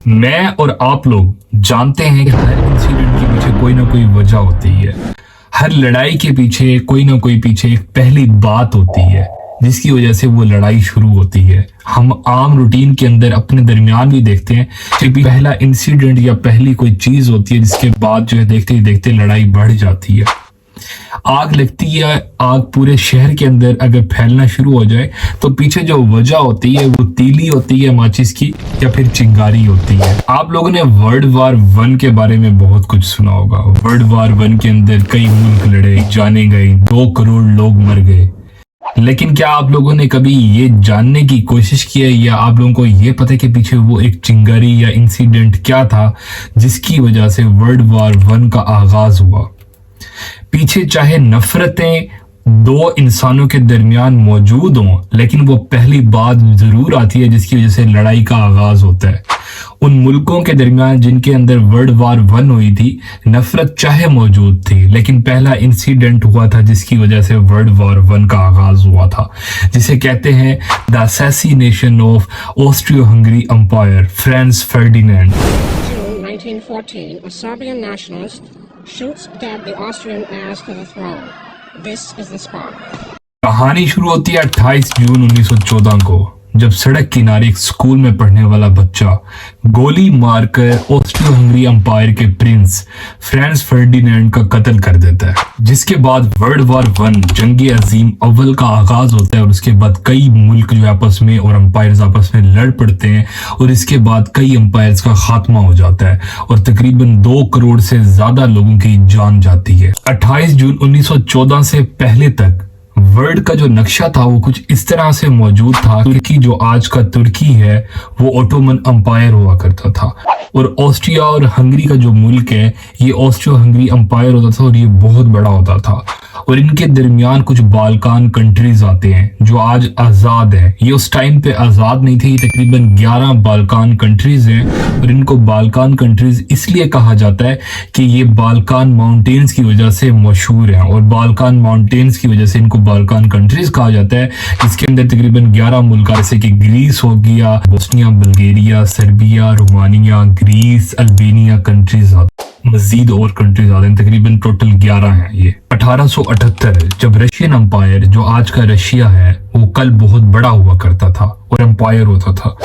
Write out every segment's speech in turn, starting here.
मैं और आप लोग जानते हैं कि हर इंसिडेंट के पीछे कोई ना कोई वजह होती है। हर लड़ाई के पीछे कोई ना कोई पीछे एक पहली बात होती है जिसकी वजह से वो लड़ाई शुरू होती है। हम आम रूटीन के अंदर अपने दरमियान भी देखते हैं कि पहला इंसिडेंट या पहली कोई चीज होती है जिसके बाद जो है देखते ही देखते लड़ाई बढ़ जाती है। आग लगती है, आग पूरे शहर के अंदर अगर फैलना शुरू हो जाए तो पीछे जो वजह होती है वो तीली होती है माचिस की या फिर चिंगारी होती है। आप लोगों ने वर्ल्ड वार 1 के बारे में बहुत कुछ सुना होगा। वर्ल्ड वार 1 के अंदर कई मुल्क लड़े, जाने गए, 2 करोड़ लोग मर गए। लेकिन क्या आप लोगों ने कभी ये जानने की कोशिश की है या आप लोगों को ये पता है कि पीछे वो एक चिंगारी या इंसिडेंट क्या था जिसकी वजह से वर्ल्ड वार 1 का आगाज हुआ? पीछे चाहे नफरतें दो इंसानों के दरमियान मौजूद हों, लेकिन वो पहली बात जरूर आती है जिसकी वजह से लड़ाई का आगाज होता है। उन मुल्कों के दरमियान जिनके अंदर वर्ल्ड वार 1 हुई थी, नफरत चाहे मौजूद थी, लेकिन पहला इंसिडेंट हुआ था जिसकी वजह से वर्ल्ड वार 1 का आगाज हुआ था, जिसे कहते हैं the assassination of Austro Hungary empire, Franz Ferdinand. 1914, a Serbian nationalist shoots dead the Austrian heirs to the throne. This is the spark. कहानी शुरू होती है 28 जून 1914 को, जब सड़क किनारे एक स्कूल में पढ़ने वाला बच्चा गोली मारकर ऑस्ट्रियो हंगरी एम्पायर के प्रिंस फ्रांस फर्डिनेंड का कत्ल कर देता है। जिसके बाद वर्ल्ड वार 1 जंग अजीम अव्वल का आगाज होता है और उसके बाद कई मुल्क जो आपस में और एम्पायर्स आपस में लड़ पड़ते हैं और इसके बाद कई एम्पायर्स का खात्मा हो जाता है और तकरीबन 2 करोड़ से ज्यादा लोगों की जान जाती है। 28 जून 1914 से पहले तक वर्ल्ड का जो नक्शा था वो कुछ इस तरह से मौजूद था। तुर्की जो आज का तुर्की है वो ओटोमन एम्पायर हुआ करता था और ऑस्ट्रिया और हंगरी का जो मुल्क है ये ऑस्ट्रियो हंगरी एम्पायर होता था और ये बहुत बड़ा होता था। और इनके दरमियान कुछ बाल्कान कंट्रीज आते हैं जो आज आजाद है। ये उस टाइम पे आजाद नहीं थे। तकरीबन 11 बाल्कान कंट्रीज हैं और इनको बाल्कान कंट्रीज इसलिए कहा जाता है कि ये बाल्कान माउंटेन्स की वजह से मशहूर है और बाल्कान माउंटेन्स की वजह से इनको बाल्कान कंट्रीज कहा जाता है, जिसके अंदर तकरीबन 11 मुल्क जैसे कि ग्रीस हो गया, Bosnia, Bulgaria, Serbia, Romania, Greece, Albania countries मजीद और कंट्रीज आते हैं। तकरीबन टोटल 11 हैं ये। 1878 जब रशियन एम्पायर जो आज का रशिया है वो कल बहुत बड़ा हुआ करता था और एम्पायर होता था।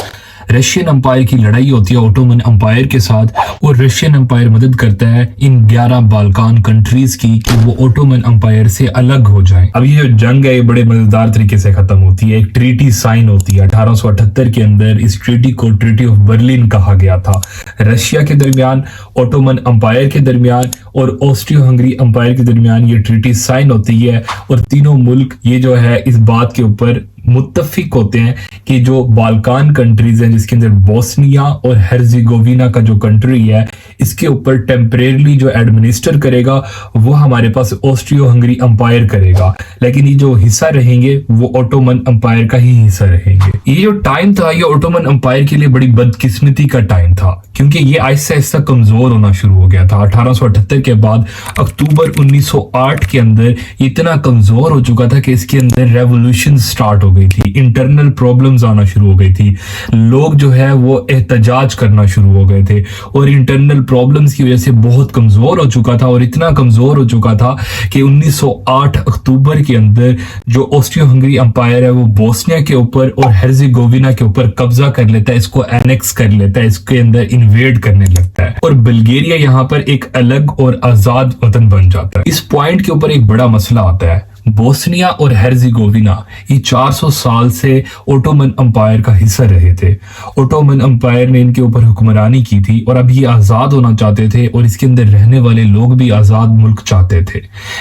रशियन एम्पायर की लड़ाई होती है ओटोमन एम्पायर के साथ और रशियन एम्पायर मदद करता है इन 11 बाल्कान कंट्रीज की कि वो ओटोमन एम्पायर से अलग हो जाएं। अब ये जो जंग है ये बड़े मजेदार तरीके से खत्म होती है। एक ट्रीटी साइन होती है 1878 के अंदर। इस ट्रीटी को ट्रीटी ऑफ बर्लिन कहा गया था। रशिया के दरमियान, ओटोमन एम्पायर के दरमियान और ऑस्ट्रियो हंगरी एम्पायर के दरमियान ये ट्रीटी साइन होती है और तीनों मुल्क ये जो है इस बात के ऊपर मुत्तफिक होते हैं कि जो बाल्कान कंट्रीज हैं जिसके अंदर बोस्निया और हेर्जेगोविना का जो कंट्री है इसके ऊपर टेम्परेरली जो एडमिनिस्टर करेगा वो हमारे पास ऑस्ट्रियो हंगरी एम्पायर करेगा, लेकिन ये जो हिस्सा रहेंगे वो ओटोमन एम्पायर का ही हिस्सा रहेंगे। ये जो टाइम था ये ओटोमन एम्पायर के लिए बड़ी बदकिस्मती का टाइम था क्योंकि ये आहिस्ता आहिस्ता कमजोर होना शुरू हो गया था। 1878 के बाद अक्टूबर 1908 के अंदर इतना कमजोर हो चुका था कि इसके अंदर रेवोल्यूशन स्टार्ट हो गई थी, इंटरनल प्रॉब्लम्स आना शुरू हो गई थी, लोग जो है वो एहतजाज करना शुरू हो गए थे और इंटरनल प्रॉब्लम्स की वजह से बहुत कमजोर हो चुका था और इतना कमजोर हो चुका था कि 1908 अक्टूबर के अंदर जो ऑस्ट्रियो हंगरी एम्पायर है वो बोस्निया के ऊपर और हेर्जेगोविना के ऊपर कब्जा कर लेता है, इसको एनेक्स कर लेता है, इसके अंदर इन्वेड करने लगता है और बल्गेरिया यहाँ पर एक अलग और आजाद वतन बन जाता है। इस पॉइंट के ऊपर एक बड़ा मसला आता है। बोस्निया और हेर्जेगोविना ये 400 साल से ओटोमन एम्पायर का हिस्सा रहे थे। ओटोमन एम्पायर ने इनके ऊपर हुक्मरानी की थी और अब ये आजाद होना चाहते थे और इसके अंदर रहने वाले लोग भी आजाद मुल्क चाहते थे,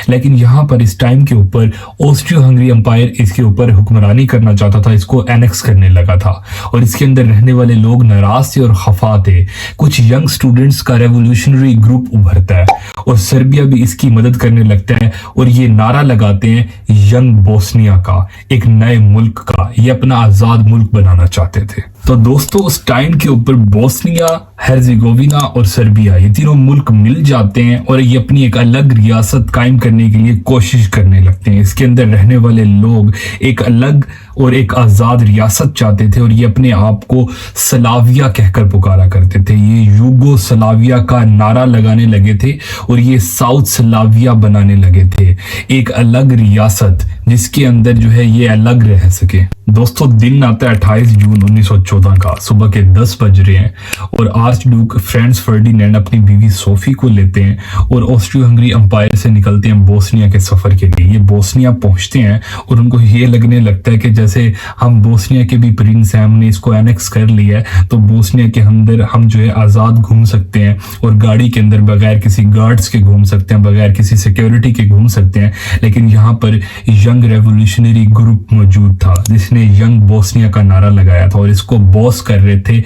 लेकिन यहाँ पर इस टाइम के ऊपर ऑस्ट्रियो हंगरी एम्पायर इसके ऊपर हुक्मरानी करना चाहता था, इसको एनेक्स करने लगा था और इसके अंदर रहने वाले लोग नाराज थे और खफा थे। कुछ यंग स्टूडेंट्स का रेवोल्यूशनरी ग्रुप उभरता है और सर्बिया भी इसकी मदद करने लगता है और ये नारा लगाते हैं यंग बोस्निया का, एक नए मुल्क का, ये अपना आजाद मुल्क बनाना चाहते थे। तो दोस्तों उस टाइम के ऊपर बोस्निया हेर्जेगोविना और सर्बिया ये तीनों मुल्क मिल जाते हैं और ये अपनी एक अलग रियासत कायम करने के लिए कोशिश करने लगते हैं। इसके अंदर रहने वाले लोग एक अलग और एक आज़ाद रियासत चाहते थे और ये अपने आप को सलाविया कहकर पुकारा करते थे। ये यूगोस्लाविया का नारा लगाने लगे थे और ये साउथ स्लाविया बनाने लगे थे, एक अलग रियासत जिसके अंदर जो है ये अलग रह सके। दोस्तों दिन आता है 28 जून 1914 का, सुबह के 10 बज रहे हैं और आर्च ड्यूक फ्रांज फर्डिनेंड अपनी बीवी सोफी को लेते हैं और ऑस्ट्रियो हंगरी अंपायर से निकलते हैं बोस्निया के सफर के लिए। ये बोस्निया पहुंचते हैं और उनको ये लगने लगता है कि जैसे हम बोस्निया के भी प्रिंस हैं, हमने इसको एनेक्स कर लिया है तो बोस्निया के अंदर हम जो है आज़ाद घूम सकते हैं और गाड़ी के अंदर बगैर किसी गार्ड्स के घूम सकते हैं, बगैर किसी सिक्योरिटी के घूम सकते हैं। लेकिन यहाँ पर यंग रेवोल्यूशनरी ग्रुप मौजूद था जिसने यंग बोस्निया का नारा लगाया था और इसको बॉस कर रहे थे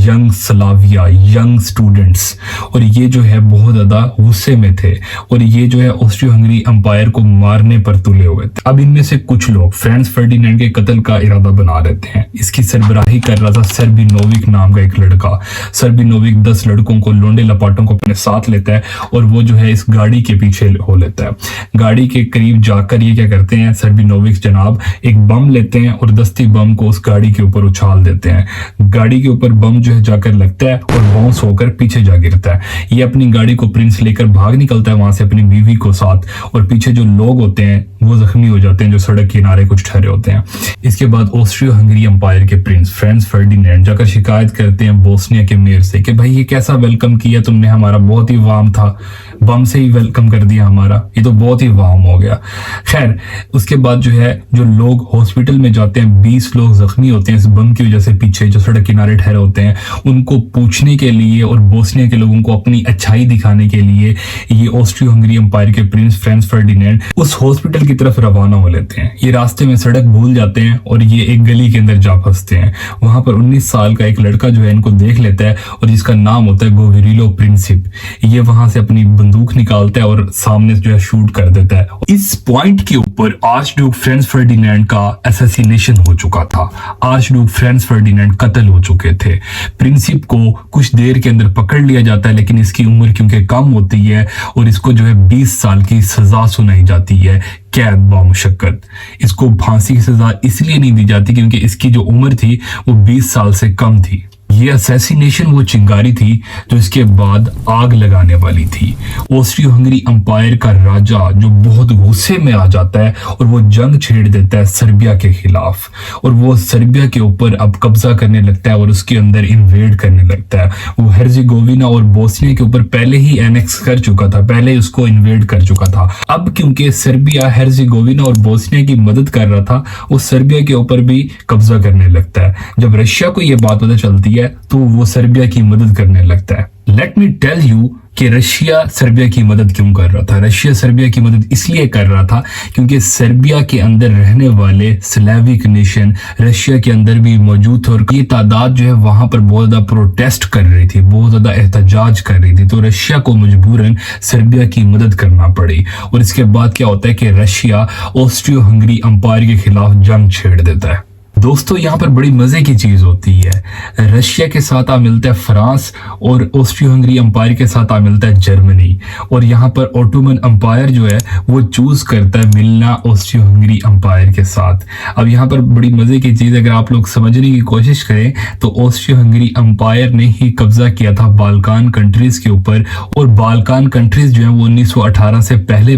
यंग स्लाविया, यंग स्टूडेंट्स। और ये जो है बहुत ज्यादा गुस्से में थे और ये जो है ऑस्ट्रियो हंगरी अंपायर को मारने पर तुले हुए थे। अब इनमें से कुछ लोग फ्रांज फर्डिनेंड के कत्ल का इरादा बना रहते हैं। इसकी सरबराही कर रहा था सर्बिनोविक नाम का एक लड़का। सर्बिनोविक 10 लड़कों को, लोंडे लपाटों को अपने साथ लेता है और वो जो है इस गाड़ी के पीछे हो लेता है। गाड़ी के करीब जाकर ये क्या करते हैं, सर्बिनोविक जनाब एक बम लेते हैं और दस्ती बम को उस गाड़ी के ऊपर उछाल देते हैं। गाड़ी के ऊपर बम जो है जाकर लगता है और बाउंस होकर पीछे जा गिरता है। ये अपनी गाड़ी को प्रिंस लेकर भाग निकलता है वहां से अपनी बीवी को साथ, और पीछे जो लोग होते हैं वो जख्मी हो जाते हैं जो सड़क किनारे कुछ ठहरे होते हैं। इसके बाद ऑस्ट्रियो हंगरी अंपायर के प्रिंस फ्रांज फर्डिनेंड जाकर शिकायत करते हैं बोस्निया के मेयर से कि भाई ये कैसा वेलकम किया तुमने, हमारा बहुत ही वार्म था, बम से ही वेलकम कर दिया हमारा, ये तो बहुत ही वार्म हो गया। खैर उसके बाद जो है जो लोग हॉस्पिटल में जाते हैं, 20 लोग जख्मी होते हैं इस बम की वजह से, पीछे जो सड़क किनारे ठहरे होते हैं उनको पूछने के लिए और बोस्निया के लोगों को अपनी अच्छाई दिखाने के लिए ये ऑस्ट्रियो हंगरी अंपायर के प्रिंस फ्रांज फर्डिनेंड उस हॉस्पिटल की तरफ रवाना हो लेते हैं। ये रास्ते में सड़क भूल जाते हैं और ये एक गली के अंदर जा फंसते हैं। वहां पर 19 साल का एक लड़का जो है इनको देख लेता है और जिसका नाम होता है गोविरिलो प्रिंसिप। ये वहां से अपनी बंदूक निकालता है और सामने जो है शूट कर देता है। इस पॉइंट के ऊपर आर्च ड्यूक फ्रांज फर्डिनेंड का असैसिनेशन हो चुका था। आर्च ड्यूक फ्रांज फर्डिनेंड कत्ल हो चुके थे। प्रिंसिप को कुछ देर के अंदर पकड़ लिया जाता है लेकिन इसकी उम्र क्योंकि कम होती है और इसको जो है 20 साल की सजा सुनाई जाती है, कैद बामुशक्कत। इसको फांसी की सजा इसलिए नहीं दी जाती क्योंकि इसकी जो उम्र थी वो 20 साल से कम थी। ये असैसिनेशन वो चिंगारी थी जो इसके बाद आग लगाने वाली थी। ऑस्ट्रियो हंगरी अंपायर का राजा जो बहुत गुस्से में आ जाता है और वो जंग छेड़ देता है सर्बिया के खिलाफ और वो सर्बिया के ऊपर अब कब्जा करने लगता है और उसके अंदर इन्वेड करने लगता है। वो हेर्जेगोविना और बोस्निया के ऊपर पहले ही एनेक्स कर चुका था, पहले उसको इन्वेड कर चुका था। अब क्योंकि सर्बिया हेर्जेगोविना और बोस्निया की मदद कर रहा था, वो सर्बिया के ऊपर भी कब्जा करने लगता है। जब रशिया को यह बात पता चलती है तो वो सर्बिया की मदद करने लगता है। लेट मी टेल यू कि रशिया सर्बिया की मदद क्यों कर रहा था। रशिया सर्बिया की मदद इसलिए कर रहा था क्योंकि सर्बिया के अंदर रहने वाले स्लाविक नेशन रशिया के अंदर भी मौजूद थे और ये तादाद जो है वहां पर बहुत ज्यादा प्रोटेस्ट कर रही थी, बहुत ज्यादा एहतजाज कर रही थी। तो रशिया को मजबूरन सर्बिया की मदद करना पड़ी और इसके बाद क्या होता है कि रशिया ऑस्ट्रियो हंगरी अंपायर के खिलाफ जंग छेड़ देता है। दोस्तों यहाँ पर बड़ी मजे की चीज होती है, रशिया के साथ आ मिलता है फ्रांस और ऑस्ट्रियो हंगरी अंपायर के साथ आ मिलता है जर्मनी, और यहाँ पर ऑटोमन अंपायर जो है वो चूज करता है मिलना ऑस्ट्रियो हंगरी अंपायर के साथ। अब यहाँ पर बड़ी मजे की चीज अगर आप लोग समझने की कोशिश करें तो ऑस्ट्रियो हंगरी अंपायर ने ही कब्जा किया था बाल्कान कंट्रीज के ऊपर, और बाल्कान कंट्रीज जो है वो 1918 से पहले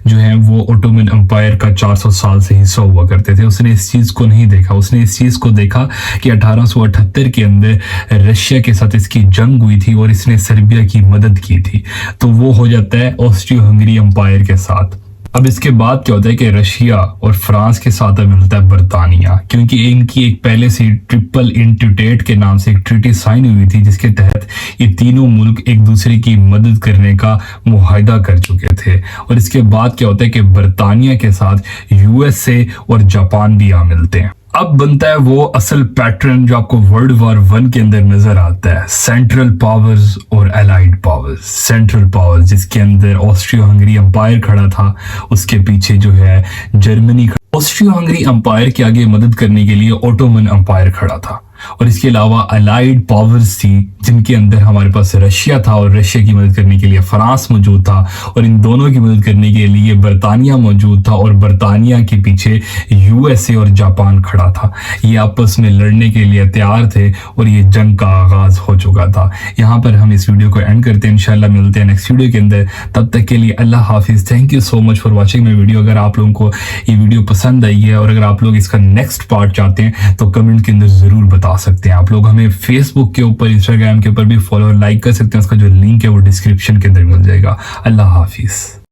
जो है वो ऑटोमन अंपायर का 400 साल से हिस्सा हुआ करते थे। उसने इस चीज को नहीं देखा, उसने इस चीज को देखा कि 1878 के अंदर रशिया के साथ इसकी जंग हुई थी और इसने सर्बिया की मदद की थी, तो वो हो जाता है ऑस्ट्रियो हंगरी अंपायर के साथ। अब इसके बाद क्या होता है कि रशिया और फ्रांस के साथ मिलता है बर्तानिया, क्योंकि इनकी एक पहले से ट्रिपल इंटिटेट के नाम से एक ट्रीटी साइन हुई थी जिसके तहत ये तीनों मुल्क एक दूसरे की मदद करने का मुआहदा कर चुके थे। और इसके बाद क्या होता है कि बर्तानिया के साथ यूएसए और जापान भी आ मिलते हैं। अब बनता है वो असल पैटर्न जो आपको वर्ल्ड वॉर 1 के अंदर नजर आता है, सेंट्रल पावर्स और एलाइड पावर्स। सेंट्रल पावर्स जिसके अंदर ऑस्ट्रियो हंगरी अंपायर खड़ा था, उसके पीछे जो है जर्मनी। ऑस्ट्रियो हंगरी अंपायर के आगे मदद करने के लिए ऑटोमन अंपायर खड़ा था। और इसके अलावा अलाइड पावर्स थी जिनके अंदर हमारे पास रशिया था और रशिया की मदद करने के लिए फ्रांस मौजूद था, और इन दोनों की मदद करने के लिए बरतानिया मौजूद था, और बरतानिया के पीछे यूएसए और जापान खड़ा था। ये आपस में लड़ने के लिए तैयार थे और ये जंग का आगाज हो चुका था। यहाँ पर हम इस वीडियो को एंड करते हैं, इंशाल्लाह मिलते हैं नेक्स्ट वीडियो के अंदर। तब तक के लिए अल्लाह हाफिज। Thank you so much for watching my video. अगर आप लोगों को ये वीडियो पसंद आई है और अगर आप लोग इसका नेक्स्ट पार्ट चाहते हैं तो कमेंट के अंदर जरूर बता सकते हैं। आप लोग हमें फेसबुक के ऊपर, इंस्टाग्राम के ऊपर भी फॉलो और लाइक कर सकते हैं। उसका जो लिंक है वो डिस्क्रिप्शन के अंदर मिल जाएगा। अल्लाह हाफिज।